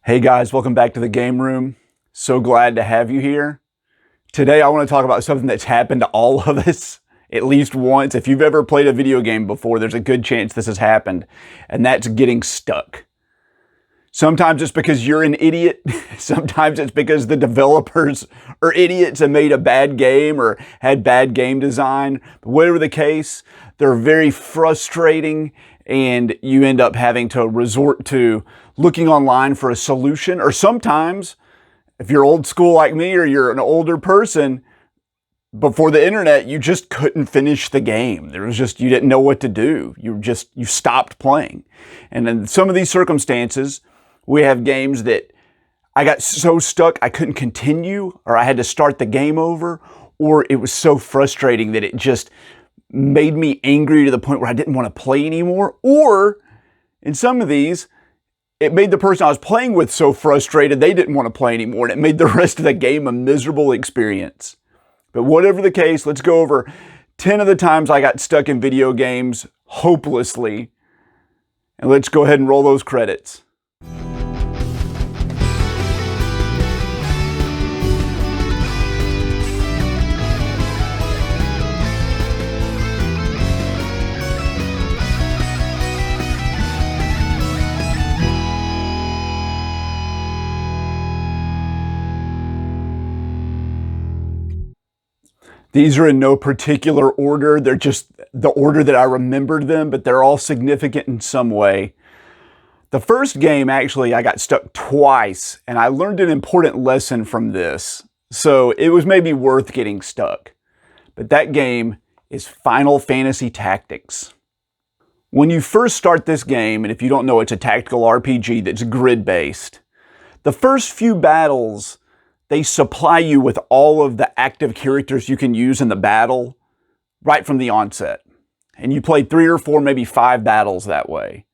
Hey guys, welcome back to the game room. So glad to have you here. Today I want to talk about something that's happened to all of us at least once. If you've ever played a video game before, there's a good chance this has happened, and that's getting stuck. Sometimes it's because you're an idiot. Sometimes it's because the developers are idiots and made a bad game or had bad game design. But whatever the case, they're very frustrating, and you end up having to resort to looking online for a solution. Or sometimes, if you're old school like me or you're an older person, before the internet, you just couldn't finish the game. There was just, you didn't know what to do. You stopped playing. And in some of these circumstances, we have games that I got so stuck I couldn't continue, or I had to start the game over, or it was so frustrating that it just made me angry to the point where I didn't want to play anymore. Or in some of these, it made the person I was playing with so frustrated they didn't want to play anymore, and it made the rest of the game a miserable experience. But whatever the case, let's go over 10 of the times I got stuck in video games hopelessly, and let's go ahead and roll those credits. These are in no particular order. They're just the order that I remembered them, but they're all significant in some way. The first game, actually, I got stuck twice, and I learned an important lesson from this. So it was maybe worth getting stuck. But that game is Final Fantasy Tactics. When you first start this game, and if you don't know, it's a tactical RPG that's grid-based, the first few battles, they supply you with all of the active characters you can use in the battle right from the onset. And you play 3 or 4, maybe 5 battles that way.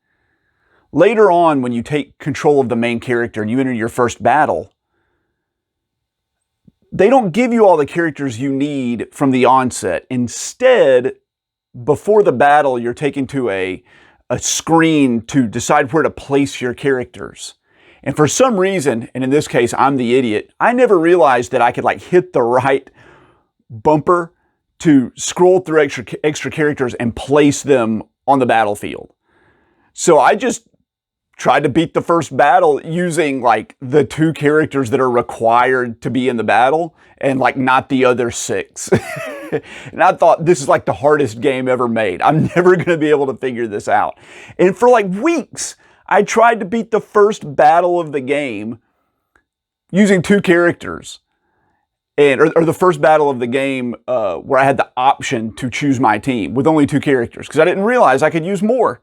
Later on, when you take control of the main character and you enter your first battle, they don't give you all the characters you need from the onset. Instead, before the battle, you're taken to a screen to decide where to place your characters. And for some reason, and in this case, I'm the idiot, I never realized that I could hit the right bumper to scroll through extra characters and place them on the battlefield. So I just tried to beat the first battle using the 2 characters that are required to be in the battle and not the other 6. And I thought, this is the hardest game ever made. I'm never going to be able to figure this out. And for weeks, I tried to beat the first battle of the game using 2 characters. Or the first battle of the game where I had the option to choose my team with only 2 characters, because I didn't realize I could use more.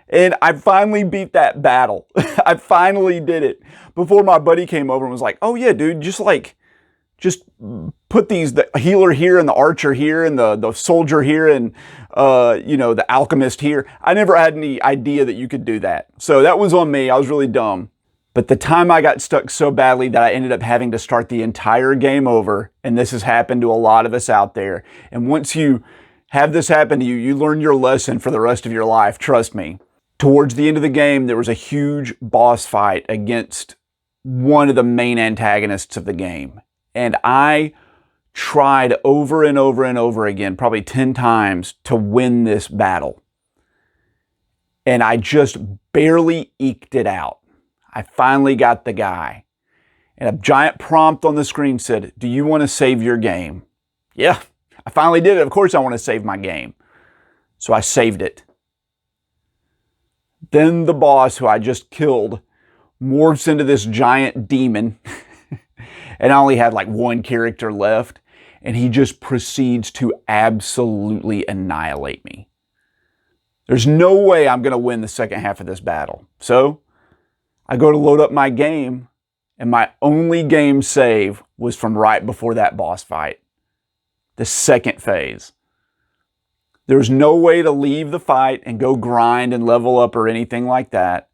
And I finally beat that battle. I finally did it before my buddy came over and was like, oh yeah, dude, just put the healer here and the archer here and the soldier here and the alchemist here. I never had any idea that you could do that. So that was on me. I was really dumb. But the time I got stuck so badly that I ended up having to start the entire game over, and this has happened to a lot of us out there. And once you have this happen to you, you learn your lesson for the rest of your life. Trust me. Towards the end of the game, there was a huge boss fight against one of the main antagonists of the game. And I tried over and over and over again, probably 10 times, to win this battle. And I just barely eked it out. I finally got the guy. And a giant prompt on the screen said, do you want to save your game? Yeah, I finally did it. Of course I want to save my game. So I saved it. Then the boss, who I just killed, morphs into this giant demon. And I only had 1 character left. And he just proceeds to absolutely annihilate me. There's no way I'm going to win the second half of this battle. So I go to load up my game, and my only game save was from right before that boss fight. The second phase. There's no way to leave the fight and go grind and level up or anything like that.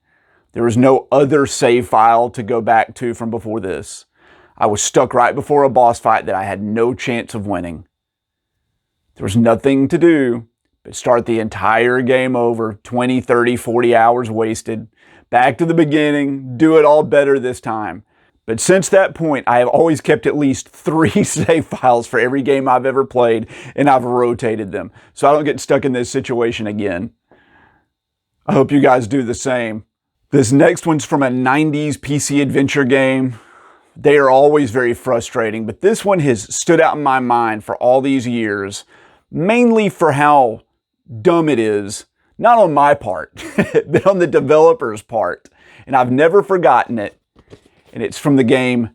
There was no other save file to go back to from before this. I was stuck right before a boss fight that I had no chance of winning. There was nothing to do but start the entire game over, 20, 30, 40 hours wasted, back to the beginning, do it all better this time. But since that point, I have always kept at least 3 save files for every game I've ever played, and I've rotated them, so I don't get stuck in this situation again. I hope you guys do the same. This next one's from a 90s PC adventure game. They are always very frustrating, but this one has stood out in my mind for all these years, mainly for how dumb it is, not on my part, but on the developer's part. And I've never forgotten it. And it's from the game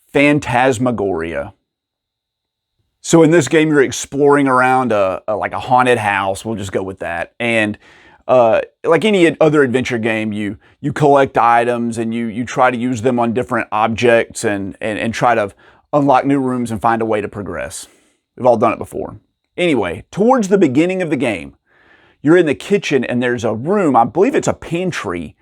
Phantasmagoria. So in this game, you're exploring around like a haunted house. We'll just go with that. And like any other adventure game, you collect items and you try to use them on different objects and try to unlock new rooms and find a way to progress. We've all done it before. Anyway, towards the beginning of the game, you're in the kitchen and there's a room, I believe it's a pantry,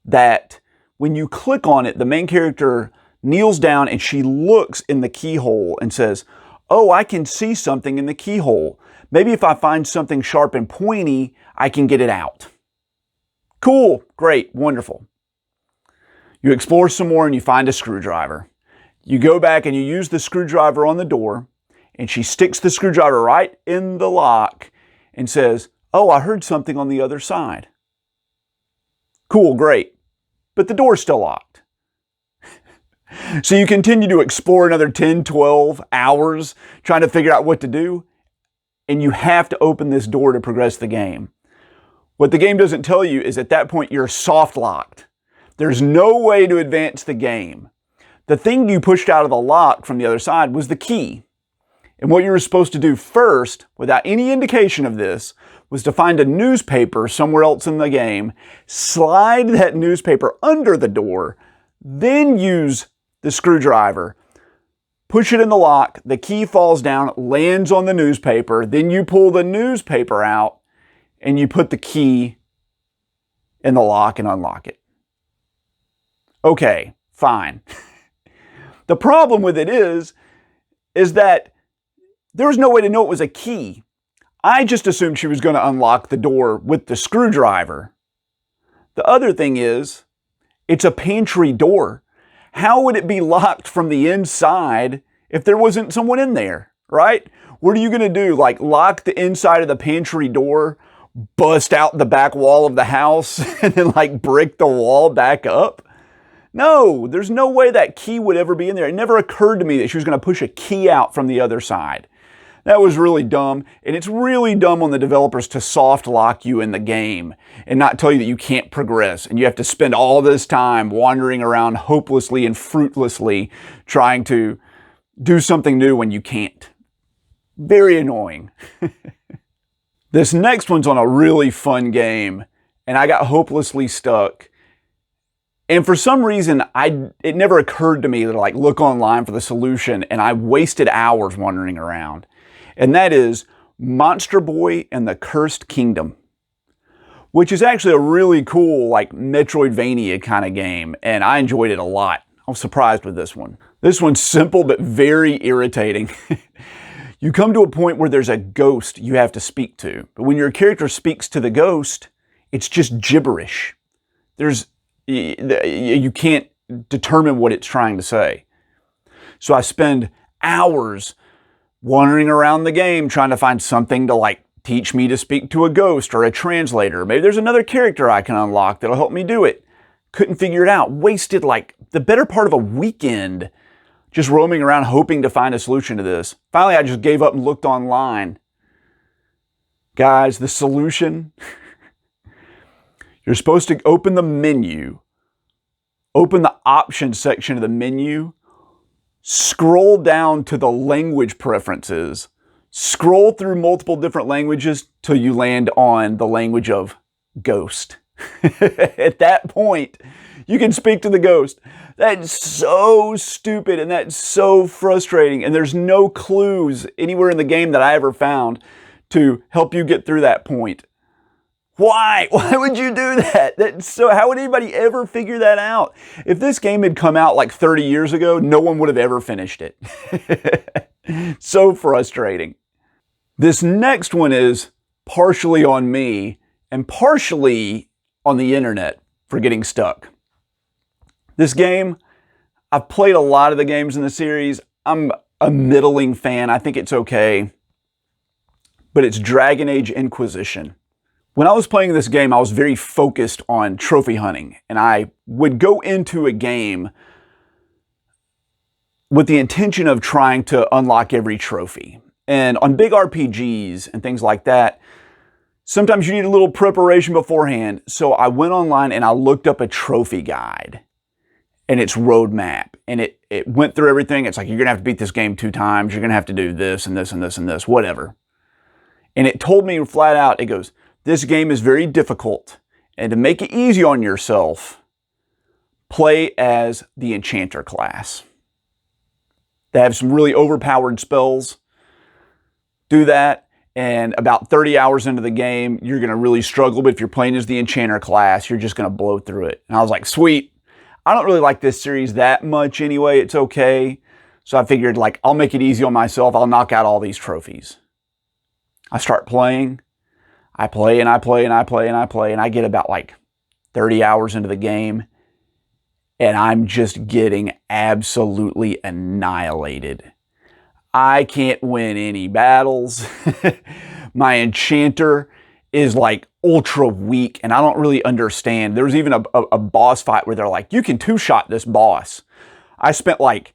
that when you click on it, the main character kneels down and she looks in the keyhole and says, "Oh, I can see something in the keyhole. Maybe if I find something sharp and pointy, I can get it out." Cool, great, wonderful. You explore some more and you find a screwdriver. You go back and you use the screwdriver on the door, and she sticks the screwdriver right in the lock and says, "Oh, I heard something on the other side." Cool, great. But the door's still locked. So you continue to explore another 10, 12 hours trying to figure out what to do, and you have to open this door to progress the game. What the game doesn't tell you is at that point you're soft locked. There's no way to advance the game. The thing you pushed out of the lock from the other side was the key. And what you were supposed to do first, without any indication of this, was to find a newspaper somewhere else in the game, slide that newspaper under the door, then use the screwdriver, push it in the lock, the key falls down, lands on the newspaper, then you pull the newspaper out, and you put the key in the lock and unlock it. Okay, fine. The problem with it is that there's no way to know it was a key. I just assumed she was going to unlock the door with the screwdriver. The other thing is, it's a pantry door. How would it be locked from the inside if there wasn't someone in there, right? What are you going to do? Like lock the inside of the pantry door, bust out the back wall of the house, and then like brick the wall back up? No, there's no way that key would ever be in there. It never occurred to me that she was going to push a key out from the other side. That was really dumb, and it's really dumb on the developers to soft lock you in the game and not tell you that you can't progress, and you have to spend all this time wandering around hopelessly and fruitlessly trying to do something new when you can't. Very annoying. This next one's on a really fun game, and I got hopelessly stuck. And for some reason, it never occurred to me to like look online for the solution, and I wasted hours wandering around. And that is Monster Boy and the Cursed Kingdom, which is actually a really cool, like Metroidvania kind of game, and I enjoyed it a lot. I was surprised with this one. This one's simple but very irritating. You come to a point where there's a ghost you have to speak to, but when your character speaks to the ghost, it's just gibberish. You can't determine what it's trying to say. So I spend hours wandering around the game trying to find something to like teach me to speak to a ghost or a translator. Maybe there's another character I can unlock that'll help me do it. Couldn't figure it out. Wasted like the better part of a weekend just roaming around hoping to find a solution to this. Finally, I just gave up and looked online. Guys, the solution, you're supposed to open the menu, open the options section of the menu, scroll down to the language preferences, scroll through multiple different languages till you land on the language of ghost. At that point, you can speak to the ghost. That's so stupid and that's so frustrating. And there's no clues anywhere in the game that I ever found to help you get through that point. Why? Why would you do that? How would anybody ever figure that out? If this game had come out like 30 years ago, no one would have ever finished it. So frustrating. This next one is partially on me and partially on the internet for getting stuck. This game, I've played a lot of the games in the series. I'm a middling fan. I think it's okay. But it's Dragon Age Inquisition. When I was playing this game, I was very focused on trophy hunting. And I would go into a game with the intention of trying to unlock every trophy. And on big RPGs and things like that, sometimes you need a little preparation beforehand. So I went online and I looked up a trophy guide and its roadmap. And it went through everything. It's like, you're going to have to beat this game 2 times. You're going to have to do this and this and this and this, whatever. And it told me flat out, it goes, this game is very difficult. And to make it easy on yourself, play as the Enchanter class. They have some really overpowered spells. Do that. And about 30 hours into the game, you're going to really struggle. But if you're playing as the Enchanter class, you're just going to blow through it. And I was like, sweet. I don't really like this series that much anyway. It's okay. So I figured, like, I'll make it easy on myself. I'll knock out all these trophies. I start playing. I play and I play and I play and I play. And I get about like 30 hours into the game. And I'm just getting absolutely annihilated. I can't win any battles. My Enchanter is like ultra weak and I don't really understand. There was even a boss fight where they're like, you can 2-shot this boss. I spent like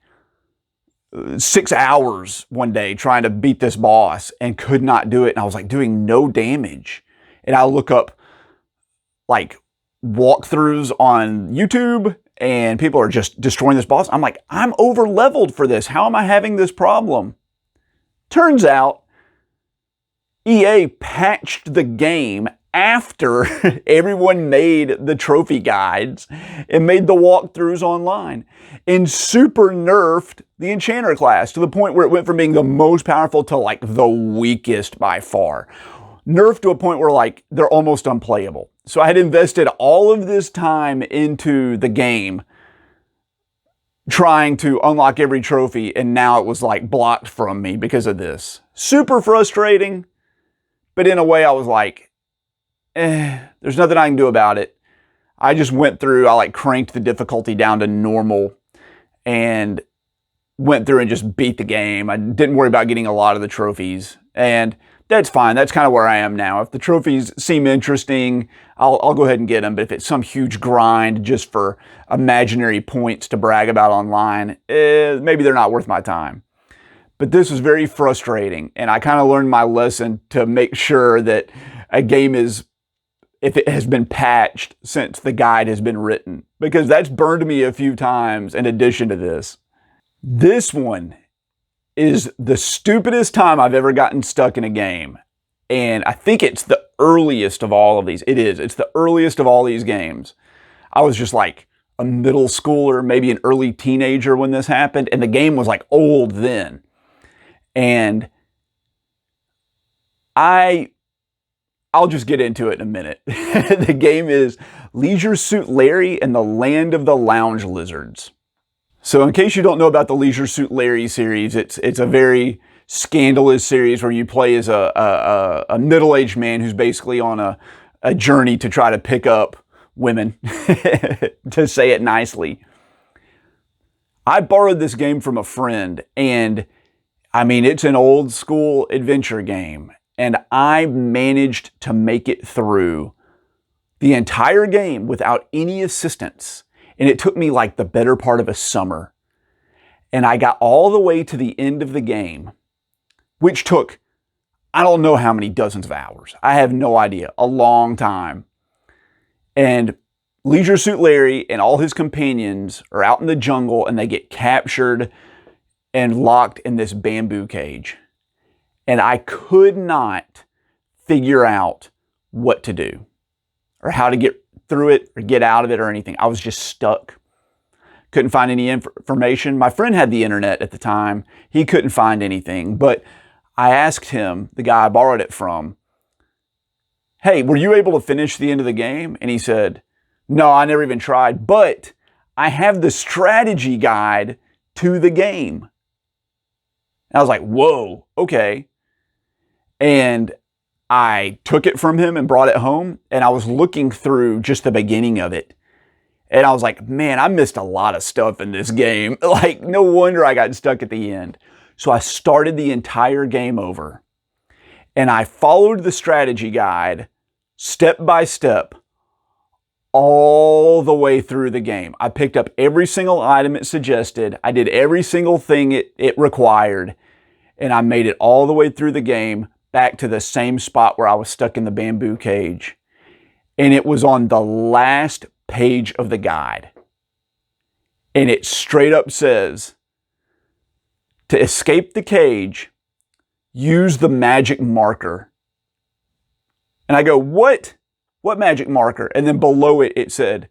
6 hours one day trying to beat this boss and could not do it. And I was like doing no damage. And I look up like walkthroughs on YouTube and people are just destroying this boss. I'm like, I'm over leveled for this. How am I having this problem? Turns out EA patched the game after everyone made the trophy guides and made the walkthroughs online and super nerfed the Enchanter class to the point where it went from being the most powerful to like the weakest by far. Nerfed to a point where like they're almost unplayable. So I had invested all of this time into the game trying to unlock every trophy, and now it was like blocked from me because of this. Super frustrating, but in a way I was like, there's nothing I can do about it. I just went through, I like cranked the difficulty down to normal and went through and just beat the game. I didn't worry about getting a lot of the trophies, and that's fine. That's kind of where I am now. If the trophies seem interesting, I'll go ahead and get them. But if it's some huge grind just for imaginary points to brag about online, maybe they're not worth my time. But this was very frustrating. And I kind of learned my lesson to make sure that a game is, if it has been patched since the guide has been written. Because that's burned me a few times in addition to this. This one is the stupidest time I've ever gotten stuck in a game. And I think it's the earliest of all of these. It is. It's the earliest of all these games. I was just like a middle schooler, maybe an early teenager when this happened. And the game was like old then. And I'll just get into it in a minute. The game is Leisure Suit Larry and the Land of the Lounge Lizards. So in case you don't know about the Leisure Suit Larry series, it's a very scandalous series where you play as a middle-aged man who's basically on a journey to try to pick up women, to say it nicely. I borrowed this game from a friend, and I mean, it's an old school adventure game, and I managed to make it through the entire game without any assistance. And it took me like the better part of a summer. And I got all the way to the end of the game, which took, I don't know how many dozens of hours. I have no idea. A long time. And Leisure Suit Larry and all his companions are out in the jungle and they get captured and locked in this bamboo cage. And I could not figure out what to do or how to get through it or get out of it or anything. I was just stuck. Couldn't find any information. My friend had the internet at the time. He couldn't find anything. But I asked him, the guy I borrowed it from, hey, were you able to finish the end of the game? And he said, no, I never even tried. But I have the strategy guide to the game. And I was like, whoa, okay. And I took it from him and brought it home, and I was looking through just the beginning of it. And I was like, man, I missed a lot of stuff in this game. Like, no wonder I got stuck at the end. So I started the entire game over. And I followed the strategy guide step by step all the way through the game. I picked up every single item it suggested. I did every single thing it required. And I made it all the way through the game back to the same spot where I was stuck in the bamboo cage. And it was on the last page of the guide. And it straight up says, to escape the cage, use the magic marker. And I go, what? What magic marker? And then below it, it said,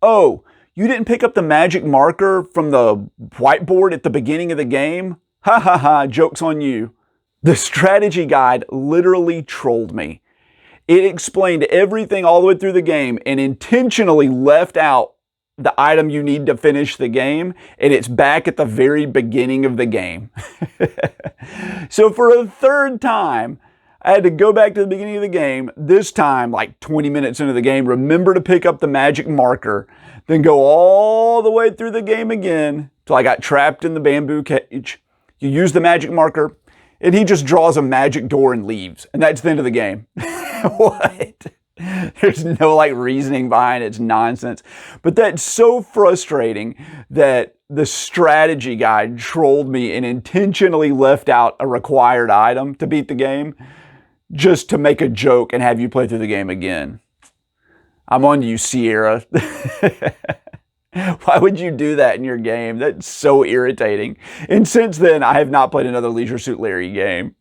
oh, you didn't pick up the magic marker from the whiteboard at the beginning of the game? Ha ha ha, joke's on you. The strategy guide literally trolled me. It explained everything all the way through the game and intentionally left out the item you need to finish the game, and it's back at the very beginning of the game. So for a third time, I had to go back to the beginning of the game, this time like 20 minutes into the game, remember to pick up the magic marker, then go all the way through the game again till I got trapped in the bamboo cage. You use the magic marker, and he just draws a magic door and leaves, and that's the end of the game. What? There's no like reasoning behind it. It's nonsense. But that's so frustrating that the strategy guide trolled me and intentionally left out a required item to beat the game just to make a joke and have you play through the game again. I'm on you, Sierra. Why would you do that in your game? That's so irritating. And since then, I have not played another Leisure Suit Larry game.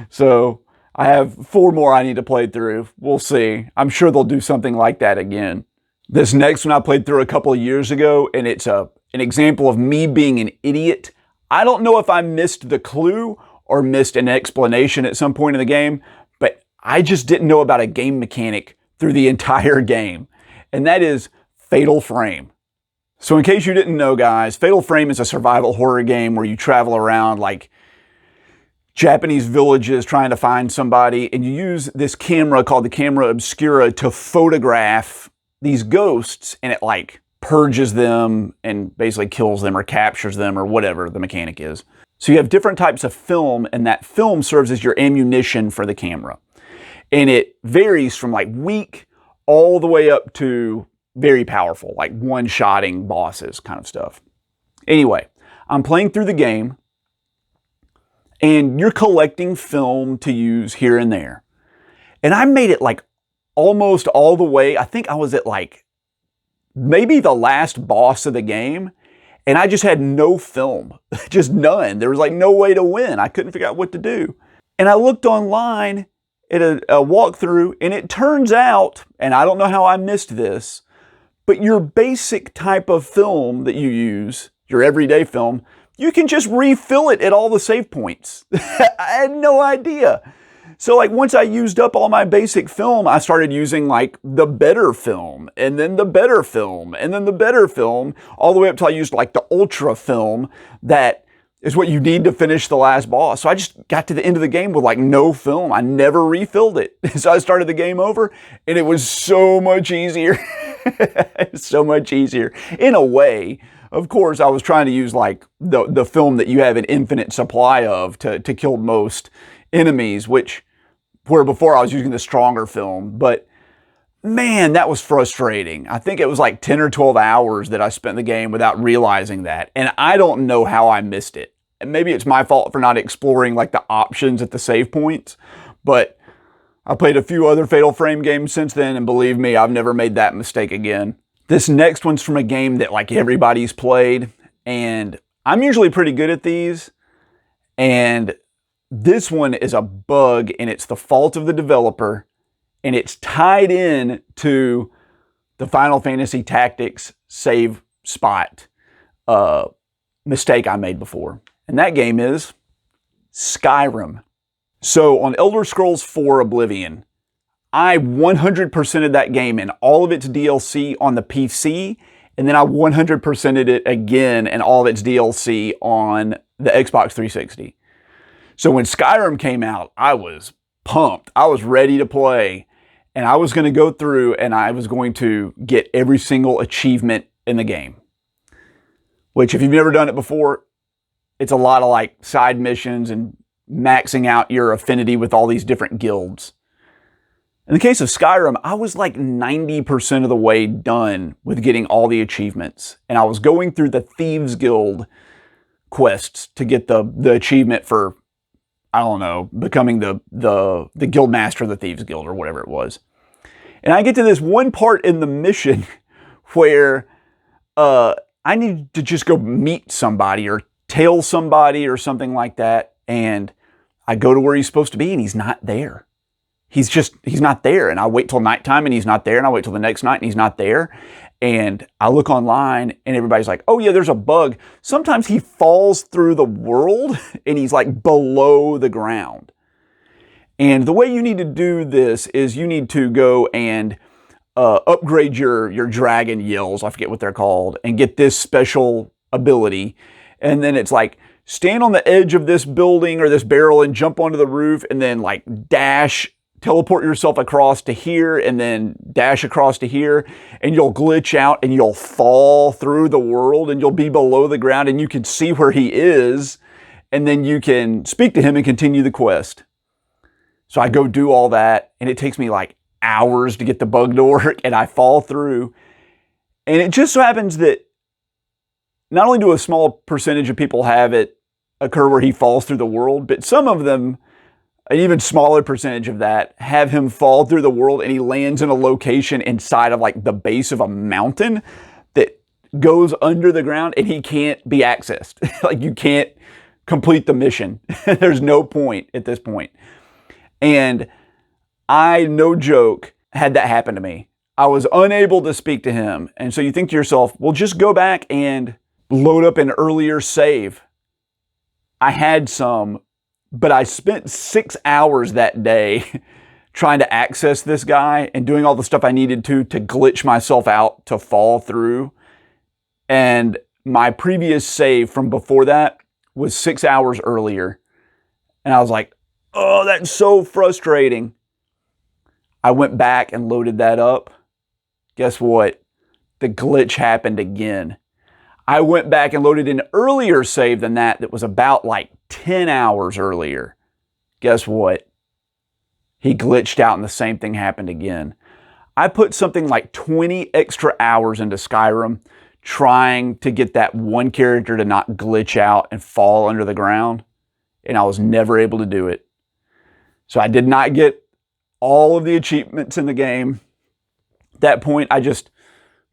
So I have 4 more I need to play through. We'll see. I'm sure they'll do something like that again. This next one I played through a couple of years ago, and it's an example of me being an idiot. I don't know if I missed the clue or missed an explanation at some point in the game, but I just didn't know about a game mechanic through the entire game, and that is Fatal Frame. So in case you didn't know, guys, Fatal Frame is a survival horror game where you travel around like Japanese villages trying to find somebody, and you use this camera called the camera obscura to photograph these ghosts, and it like purges them and basically kills them or captures them or whatever the mechanic is. So you have different types of film, and that film serves as your ammunition for the camera. And it varies from like weak all the way up to very powerful, like one-shotting bosses kind of stuff. Anyway, I'm playing through the game, and you're collecting film to use here and there. And I made it like almost all the way. I think I was at like maybe the last boss of the game, and I just had no film, just none. There was like no way to win. I couldn't figure out what to do. And I looked online at a walkthrough, and it turns out, and I don't know how I missed this, but your basic type of film that you use, your everyday film, you can just refill it at all the save points. I had no idea. So like once I used up all my basic film, I started using like the better film, and then the better film, and then the better film, all the way up till I used like the ultra film that is what you need to finish the last boss. So I just got to the end of the game with like no film. I never refilled it. So I started the game over, and it was so much easier. So much easier in a way. Of course, I was trying to use like the film that you have an infinite supply of to kill most enemies, where before I was using the stronger film. But man, that was frustrating. I think it was like 10 or 12 hours that I spent in the game without realizing that. And I don't know how I missed it. And maybe it's my fault for not exploring like the options at the save points. But I played a few other Fatal Frame games since then, and believe me, I've never made that mistake again. This next one's from a game that like everybody's played, and I'm usually pretty good at these. And this one is a bug, and it's the fault of the developer, and it's tied in to the Final Fantasy Tactics save spot mistake I made before. And that game is Skyrim. So on Elder Scrolls 4 Oblivion, I 100%ed that game and all of its DLC on the PC, and then I 100%ed it again and all of its DLC on the Xbox 360. So when Skyrim came out, I was pumped. I was ready to play. And I was going to go through and I was going to get every single achievement in the game. Which, if you've never done it before, it's a lot of like side missions and maxing out your affinity with all these different guilds. In the case of Skyrim, I was like 90% of the way done with getting all the achievements. And I was going through the Thieves Guild quests to get the achievement for, I don't know, becoming the guild master of the Thieves Guild or whatever it was. And I get to this one part in the mission where I need to just go meet somebody or tail somebody or something like that. And I go to where he's supposed to be and he's not there. He's not there. And I wait till nighttime and he's not there. And I wait till the next night and he's not there. And I look online and everybody's like, oh yeah, there's a bug. Sometimes he falls through the world and he's like below the ground. And the way you need to do this is you need to go and upgrade your dragon yells, I forget what they're called, and get this special ability. And then it's like, stand on the edge of this building or this barrel and jump onto the roof and then like teleport yourself across to here and then dash across to here, and you'll glitch out and you'll fall through the world and you'll be below the ground and you can see where he is, and then you can speak to him and continue the quest. So I go do all that and it takes me like hours to get the bug to work and I fall through. And it just so happens that not only do a small percentage of people have it occur where he falls through the world, but some of them, an even smaller percentage of that, have him fall through the world and he lands in a location inside of like the base of a mountain that goes under the ground and he can't be accessed. Like you can't complete the mission. There's no point at this point. And I, no joke, had that happen to me. I was unable to speak to him. And so you think to yourself, well, just go back and load up an earlier save. I had some, but I spent 6 hours that day trying to access this guy and doing all the stuff I needed to glitch myself out to fall through. And my previous save from before that was 6 hours earlier. And I was like, oh, that's so frustrating. I went back and loaded that up. Guess what? The glitch happened again. I went back and loaded an earlier save than that was about like 10 hours earlier. Guess what? He glitched out and the same thing happened again. I put something like 20 extra hours into Skyrim trying to get that one character to not glitch out and fall under the ground, and I was never able to do it. So I did not get all of the achievements in the game. At that point, I just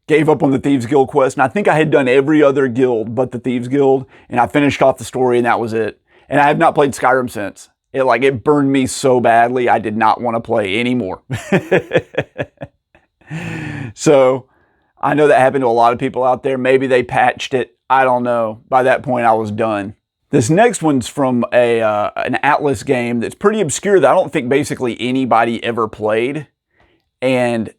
gave up on the Thieves Guild quest, and I think I had done every other guild but the Thieves Guild, and I finished off the story, and that was it. And I have not played Skyrim since. It burned me so badly, I did not want to play anymore. So I know that happened to a lot of people out there. Maybe they patched it. I don't know. By that point, I was done. This next one's from an Atlas game that's pretty obscure that I don't think basically anybody ever played. And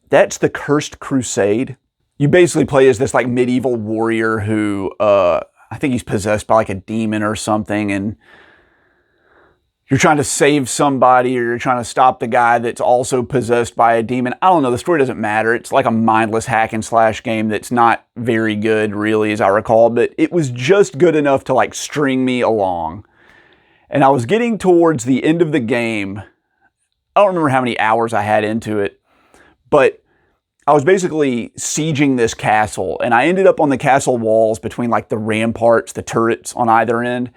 that's the Cursed Crusade. You basically play as this like medieval warrior who, I think he's possessed by like a demon or something. And you're trying to save somebody or you're trying to stop the guy that's also possessed by a demon. I don't know. The story doesn't matter. It's like a mindless hack and slash game that's not very good, really, as I recall. But it was just good enough to like string me along. And I was getting towards the end of the game. I don't remember how many hours I had into it. But I was basically sieging this castle. And I ended up on the castle walls between like the ramparts, the turrets on either end.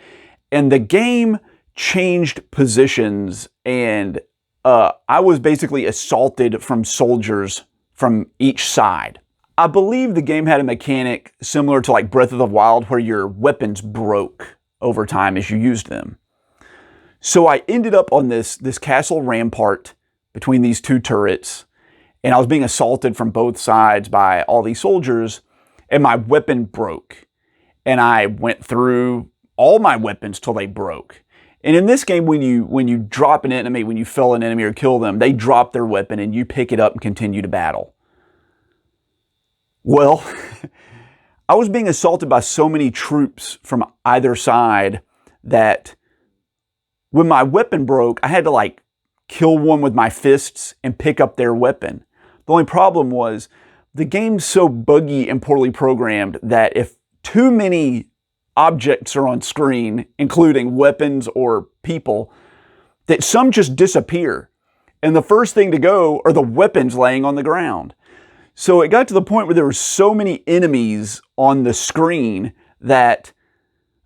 And the game changed positions, and I was basically assaulted from soldiers from each side. I believe the game had a mechanic similar to like Breath of the Wild where your weapons broke over time as you used them. So I ended up on this castle rampart between these two turrets, and I was being assaulted from both sides by all these soldiers, and my weapon broke. And I went through all my weapons till they broke. And in this game, when you drop an enemy, when you fell an enemy or kill them, they drop their weapon and you pick it up and continue to battle. Well, I was being assaulted by so many troops from either side that when my weapon broke, I had to like kill one with my fists and pick up their weapon. The only problem was the game's so buggy and poorly programmed that if too many objects are on screen, including weapons or people, that some just disappear. And the first thing to go are the weapons laying on the ground. So it got to the point where there were so many enemies on the screen that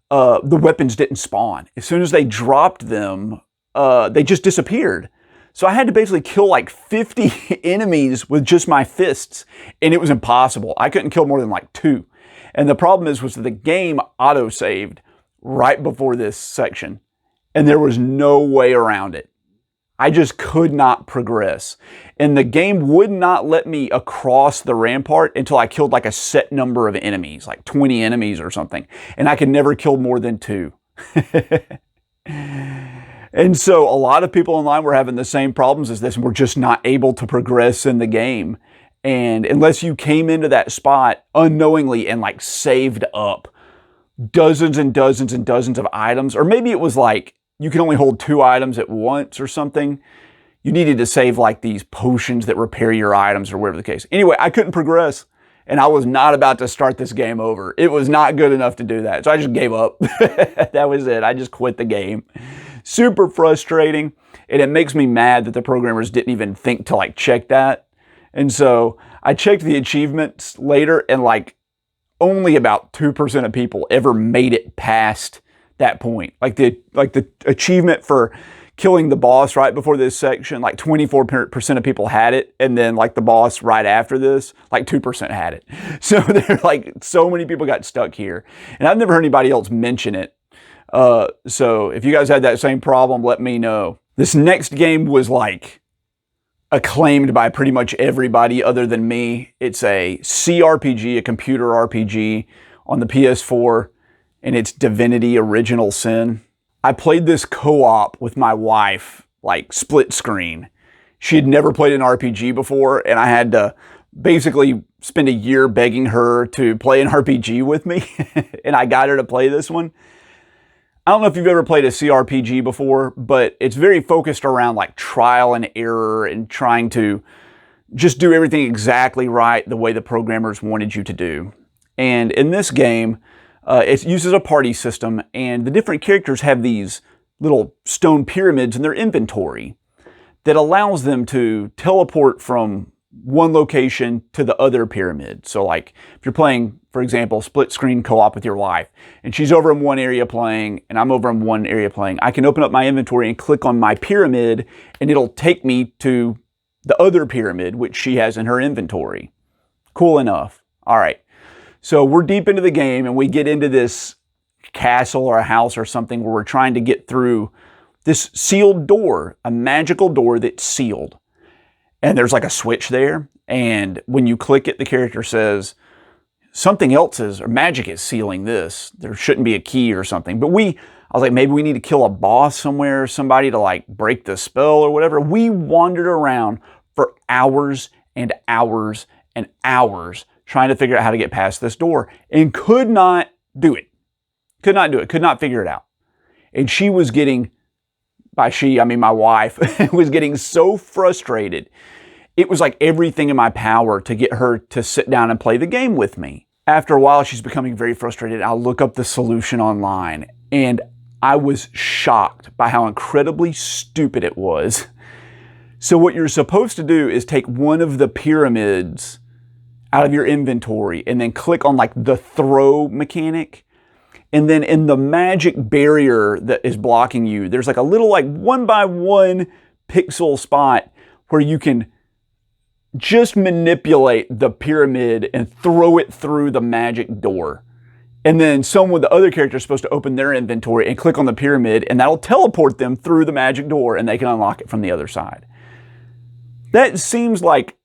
the weapons didn't spawn. As soon as they dropped them, they just disappeared. So I had to basically kill like 50 enemies with just my fists, and it was impossible. I couldn't kill more than like 2. And the problem was that the game auto-saved right before this section, and there was no way around it. I just could not progress. And the game would not let me across the rampart until I killed like a set number of enemies, like 20 enemies or something. And I could never kill more than 2. And so a lot of people online were having the same problems as this and were just not able to progress in the game. And unless you came into that spot unknowingly and like saved up dozens and dozens and dozens of items, or maybe it was like you can only hold 2 items at once or something. You needed to save like these potions that repair your items or whatever the case. Anyway, I couldn't progress, and I was not about to start this game over. It was not good enough to do that. So I just gave up. That was it. I just quit the game. Super frustrating. And it makes me mad that the programmers didn't even think to like check that. And so I checked the achievements later, and like only about 2% of people ever made it past that point. Like the achievement for killing the boss right before this section, like 24% of people had it, and then like the boss right after this, like 2% had it. So they're like, so many people got stuck here, and I've never heard anybody else mention it. So if you guys had that same problem, let me know. This next game was like acclaimed by pretty much everybody other than me. It's a CRPG, a computer RPG on the PS4, and it's Divinity Original Sin. I played this co-op with my wife, like split screen. She had never played an RPG before, and I had to basically spend a year begging her to play an RPG with me, and I got her to play this one. I don't know if you've ever played a CRPG before, but it's very focused around like trial and error and trying to just do everything exactly right the way the programmers wanted you to do. And in this game, it uses a party system, and the different characters have these little stone pyramids in their inventory that allows them to teleport from one location to the other pyramid. So like if you're playing, for example, split screen co-op with your wife, and she's over in one area playing and I'm over in one area playing, I can open up my inventory and click on my pyramid, and it'll take me to the other pyramid, which she has in her inventory. Cool enough. All right. So we're deep into the game, and we get into this castle or a house or something where we're trying to get through this sealed door, a magical door that's sealed. And there's like a switch there, and when you click it, the character says, something else is, or magic is sealing this. There shouldn't be a key or something. But I was like, maybe we need to kill a boss somewhere, or somebody to like break the spell or whatever. We wandered around for hours and hours and hours trying to figure out how to get past this door, and could not do it. Could not figure it out. And she was getting, by she, I mean my wife, was getting so frustrated. It was like everything in my power to get her to sit down and play the game with me. After a while, she's becoming very frustrated. I'll look up the solution online, and I was shocked by how incredibly stupid it was. So what you're supposed to do is take one of the pyramids out of your inventory and then click on like the throw mechanic. And then in the magic barrier that is blocking you, there's like a little like 1x1 pixel spot where you can just manipulate the pyramid and throw it through the magic door. And then the other character is supposed to open their inventory and click on the pyramid, and that'll teleport them through the magic door, and they can unlock it from the other side. That seems like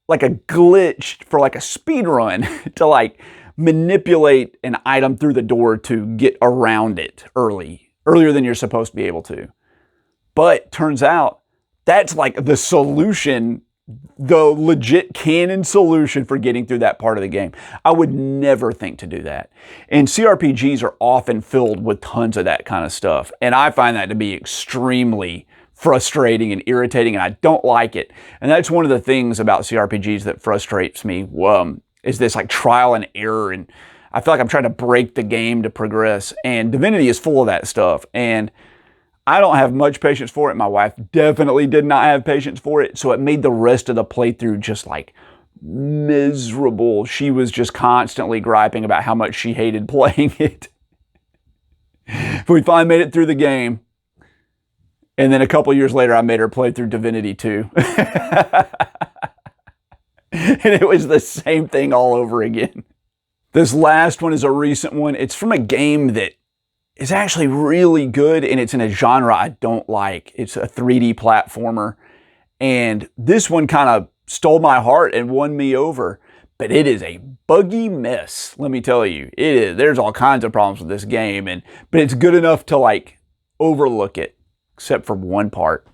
a glitch for like a speed run to like manipulate an item through the door to get around it earlier than you're supposed to be able to. But turns out that's like the solution, the legit canon solution for getting through that part of the game. I would never think to do that. And CRPGs are often filled with tons of that kind of stuff. And I find that to be extremely frustrating and irritating, and I don't like it. And that's one of the things about CRPGs that frustrates me, is this like trial and error, and I feel like I'm trying to break the game to progress, and Divinity is full of that stuff, and I don't have much patience for it. My wife definitely did not have patience for it, so it made the rest of the playthrough just like miserable. She was just constantly griping about how much she hated playing it. We finally made it through the game, and then a couple years later I made her play through Divinity 2. And it was the same thing all over again. This last one is a recent one. It's from a game that is actually really good, and it's in a genre I don't like. It's a 3D platformer, and this one kind of stole my heart and won me over, but it is a buggy mess, let me tell you. It is. There's all kinds of problems with this game, but it's good enough to like overlook it, except for one part,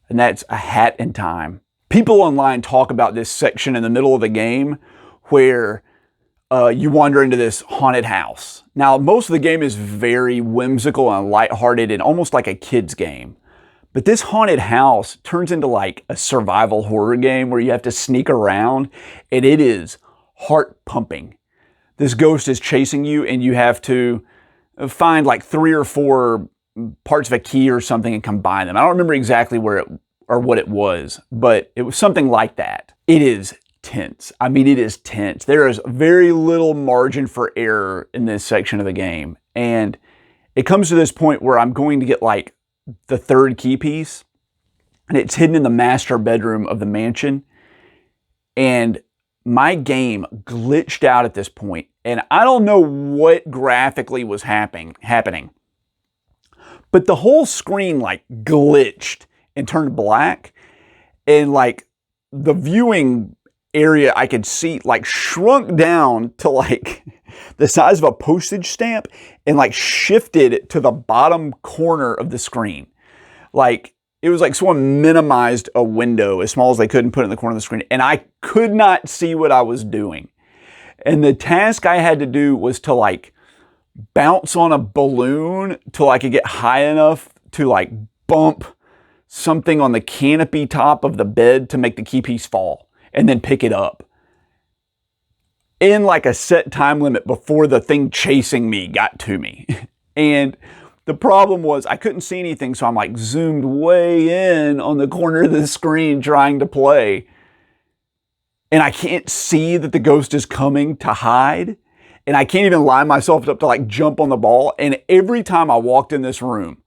and that's A Hat in Time. People online talk about this section in the middle of the game where you wander into this haunted house. Now, most of the game is very whimsical and lighthearted and almost like a kid's game. But this haunted house turns into like a survival horror game where you have to sneak around, and it is heart-pumping. This ghost is chasing you, and you have to find like 3 or 4 parts of a key or something and combine them. I don't remember exactly where it or what it was, but it was something like that. It is tense. I mean, it is tense. There is very little margin for error in this section of the game. And it comes to this point where I'm going to get like the 3rd key piece, and it's hidden in the master bedroom of the mansion. And my game glitched out at this point, and I don't know what graphically was happening. But the whole screen like glitched and turned black, and like the viewing area I could see like shrunk down to like the size of a postage stamp and like shifted to the bottom corner of the screen. Like it was like someone minimized a window as small as they could and put it in the corner of the screen, and I could not see what I was doing. And the task I had to do was to like bounce on a balloon till I could get high enough to like bump something on the canopy top of the bed to make the key piece fall, and then pick it up in like a set time limit before the thing chasing me got to me. And the problem was I couldn't see anything, so I'm like zoomed way in on the corner of the screen trying to play. And I can't see that the ghost is coming to hide. And I can't even line myself up to like jump on the ball. And every time I walked in this room,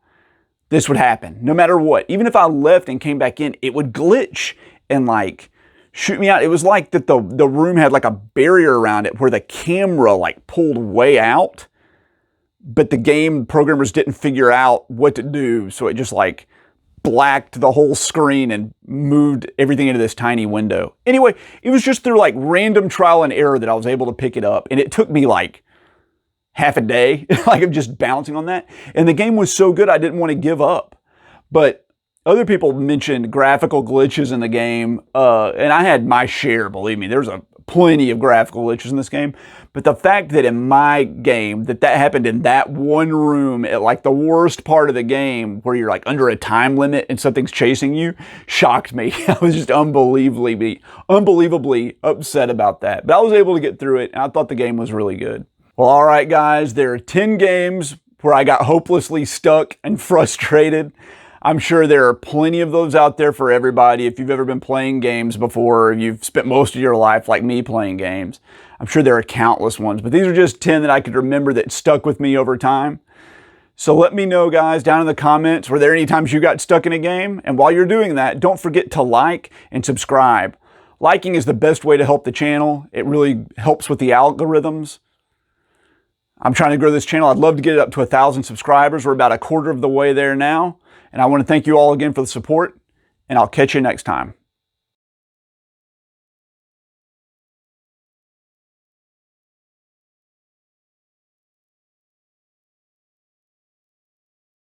this would happen, no matter what. Even if I left and came back in, it would glitch and like shoot me out. It was like that the room had like a barrier around it where the camera like pulled way out, but the game programmers didn't figure out what to do. So it just like blacked the whole screen and moved everything into this tiny window. Anyway, it was just through like random trial and error that I was able to pick it up. And it took me like half a day, like I'm just bouncing on that. And the game was so good, I didn't want to give up. But other people mentioned graphical glitches in the game, and I had my share, believe me. There's plenty of graphical glitches in this game. But the fact that in my game, that happened in that one room at like the worst part of the game where you're like under a time limit and something's chasing you, shocked me. I was just unbelievably upset about that. But I was able to get through it, and I thought the game was really good. Well, all right, guys, there are 10 games where I got hopelessly stuck and frustrated. I'm sure there are plenty of those out there for everybody. If you've ever been playing games before, or you've spent most of your life like me playing games, I'm sure there are countless ones. But these are just 10 that I could remember that stuck with me over time. So let me know, guys, down in the comments, were there any times you got stuck in a game? And while you're doing that, don't forget to like and subscribe. Liking is the best way to help the channel. It really helps with the algorithms. I'm trying to grow this channel. I'd love to get it up to 1,000 subscribers. We're about a quarter of the way there now. And I want to thank you all again for the support, and I'll catch you next time.